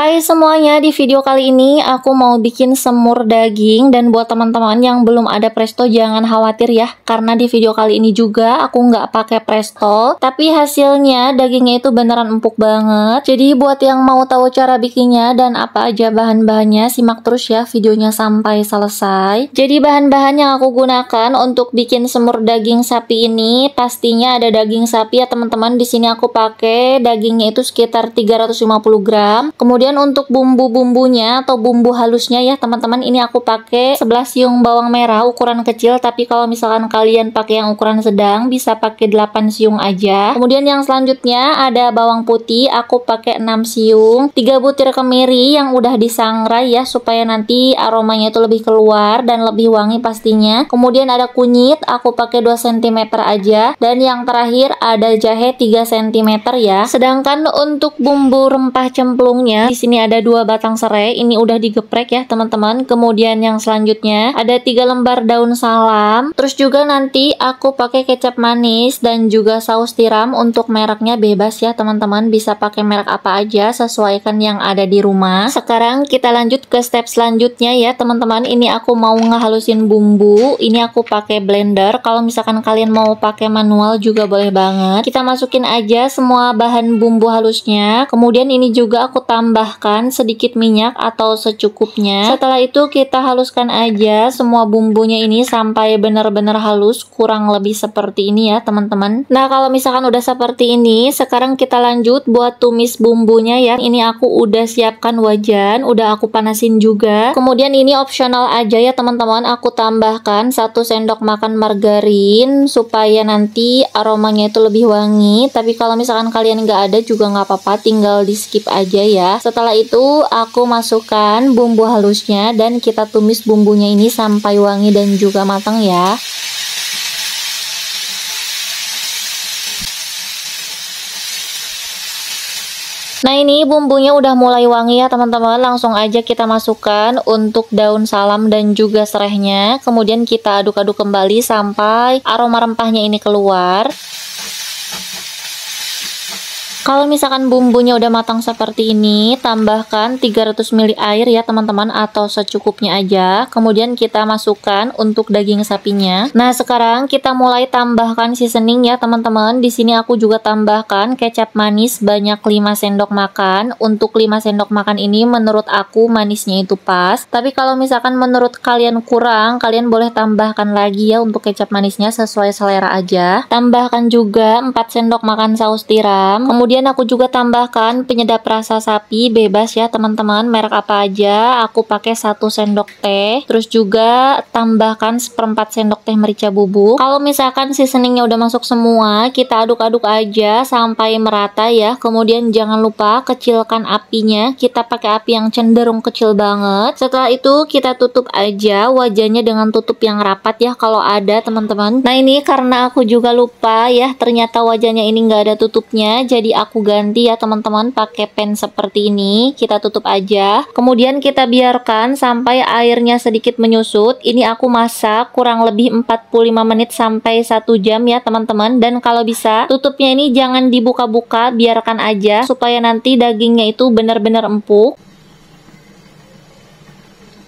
Hai semuanya, di video kali ini aku mau bikin semur daging. Dan buat teman-teman yang belum ada presto jangan khawatir ya, karena di video kali ini juga aku nggak pakai presto, tapi hasilnya dagingnya itu beneran empuk banget. Jadi buat yang mau tahu cara bikinnya dan apa aja bahan-bahannya, simak terus ya videonya sampai selesai. Jadi bahan-bahan yang aku gunakan untuk bikin semur daging sapi ini pastinya ada daging sapi ya teman-teman. Di sini aku pakai dagingnya itu sekitar 350 gram. Kemudian untuk bumbu-bumbunya atau bumbu halusnya ya teman-teman, ini aku pakai 11 siung bawang merah ukuran kecil, tapi kalau misalkan kalian pakai yang ukuran sedang bisa pakai 8 siung aja. Kemudian yang selanjutnya ada bawang putih, aku pakai 6 siung, 3 butir kemiri yang udah disangrai ya supaya nanti aromanya itu lebih keluar dan lebih wangi pastinya. Kemudian ada kunyit, aku pakai 2 cm aja, dan yang terakhir ada jahe 3 cm ya. Sedangkan untuk bumbu rempah cemplungnya di sini ada 2 batang serai, ini udah digeprek ya teman-teman. Kemudian yang selanjutnya ada 3 lembar daun salam. Terus juga nanti aku pakai kecap manis dan juga saus tiram. Untuk mereknya bebas ya teman-teman, bisa pakai merek apa aja, sesuaikan yang ada di rumah. Sekarang kita lanjut ke step selanjutnya ya teman-teman. Ini aku mau ngehalusin bumbu, ini aku pakai blender. Kalau misalkan kalian mau pakai manual juga boleh banget. Kita masukin aja semua bahan bumbu halusnya. Kemudian ini juga aku tambahkan sedikit minyak atau secukupnya. Setelah itu kita haluskan aja semua bumbunya ini sampai benar-benar halus, kurang lebih seperti ini ya teman-teman. Nah kalau misalkan udah seperti ini, sekarang kita lanjut buat tumis bumbunya ya. Ini aku udah siapkan wajan, udah aku panasin juga. Kemudian ini opsional aja ya teman-teman, aku tambahkan 1 sendok makan margarin supaya nanti aromanya itu lebih wangi. Tapi kalau misalkan kalian nggak ada juga nggak apa-apa, tinggal di skip aja ya. Setelah itu aku masukkan bumbu halusnya dan kita tumis bumbunya ini sampai wangi dan juga matang ya. Nah ini bumbunya udah mulai wangi ya teman-teman, langsung aja kita masukkan untuk daun salam dan juga serehnya. Kemudian kita aduk-aduk kembali sampai aroma rempahnya ini keluar. Kalau misalkan bumbunya udah matang seperti ini, tambahkan 300 ml air ya teman-teman, atau secukupnya aja. Kemudian kita masukkan untuk daging sapinya. Nah sekarang kita mulai tambahkan seasoning ya teman-teman. Di sini aku juga tambahkan kecap manis banyak 5 sendok makan. Untuk 5 sendok makan ini menurut aku manisnya itu pas. Tapi kalau misalkan menurut kalian kurang, kalian boleh tambahkan lagi ya untuk kecap manisnya, sesuai selera aja. Tambahkan juga 4 sendok makan saus tiram. Kemudian aku juga tambahkan penyedap rasa sapi, bebas ya teman-teman, merek apa aja. Aku pakai 1 sendok teh. Terus juga tambahkan 1/4 sendok teh merica bubuk. Kalau misalkan seasoningnya udah masuk semua, kita aduk-aduk aja sampai merata ya. Kemudian jangan lupa kecilkan apinya, kita pakai api yang cenderung kecil banget. Setelah itu kita tutup aja wajannya dengan tutup yang rapat ya kalau ada teman-teman. Nah ini karena aku juga lupa ya, ternyata wajannya ini nggak ada tutupnya, jadi aku ganti ya teman-teman pakai pen seperti ini. Kita tutup aja, kemudian kita biarkan sampai airnya sedikit menyusut. Ini aku masak kurang lebih 45 menit sampai 1 jam ya teman-teman. Dan kalau bisa tutupnya ini jangan dibuka-buka, biarkan aja supaya nanti dagingnya itu benar-benar empuk.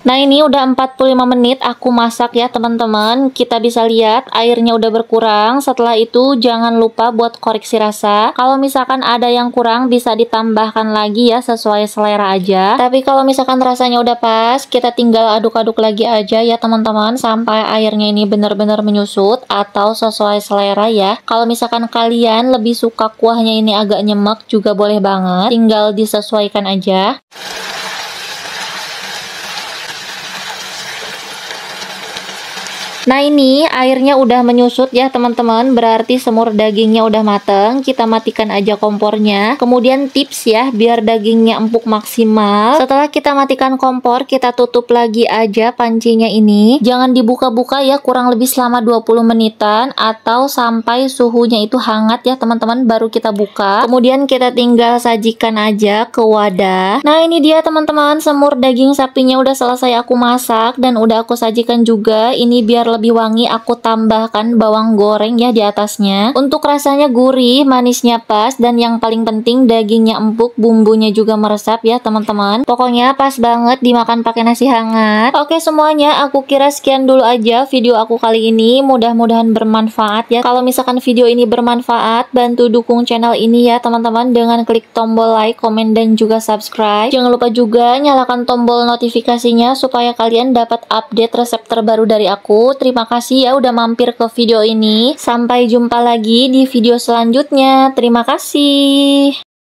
Nah ini udah 45 menit aku masak ya teman-teman. Kita bisa lihat airnya udah berkurang. Setelah itu jangan lupa buat koreksi rasa. Kalau misalkan ada yang kurang bisa ditambahkan lagi ya, sesuai selera aja. Tapi kalau misalkan rasanya udah pas, kita tinggal aduk-aduk lagi aja ya teman-teman sampai airnya ini benar-benar menyusut, atau sesuai selera ya. Kalau misalkan kalian lebih suka kuahnya ini agak nyemek juga boleh banget, tinggal disesuaikan aja. Nah ini airnya udah menyusut ya teman-teman, berarti semur dagingnya udah mateng. Kita matikan aja kompornya. Kemudian tips ya, biar dagingnya empuk maksimal, setelah kita matikan kompor, kita tutup lagi aja pancinya ini. Jangan dibuka-buka ya, kurang lebih selama 20 menitan atau sampai suhunya itu hangat ya teman-teman, baru kita buka. Kemudian kita tinggal sajikan aja ke wadah. Nah ini dia teman-teman, semur daging sapinya udah selesai aku masak dan udah aku sajikan juga. Ini biar lebih wangi, aku tambahkan bawang goreng ya di atasnya. Untuk rasanya gurih, manisnya pas, dan yang paling penting dagingnya empuk, bumbunya juga meresap ya teman-teman. Pokoknya pas banget dimakan pakai nasi hangat. Oke semuanya, aku kira sekian dulu aja video aku kali ini. Mudah-mudahan bermanfaat ya. Kalau misalkan video ini bermanfaat, bantu dukung channel ini ya teman-teman dengan klik tombol like, komen, dan juga subscribe. Jangan lupa juga nyalakan tombol notifikasinya supaya kalian dapat update resep terbaru dari aku. Terima kasih ya udah mampir ke video ini. Sampai jumpa lagi di video selanjutnya. Terima kasih.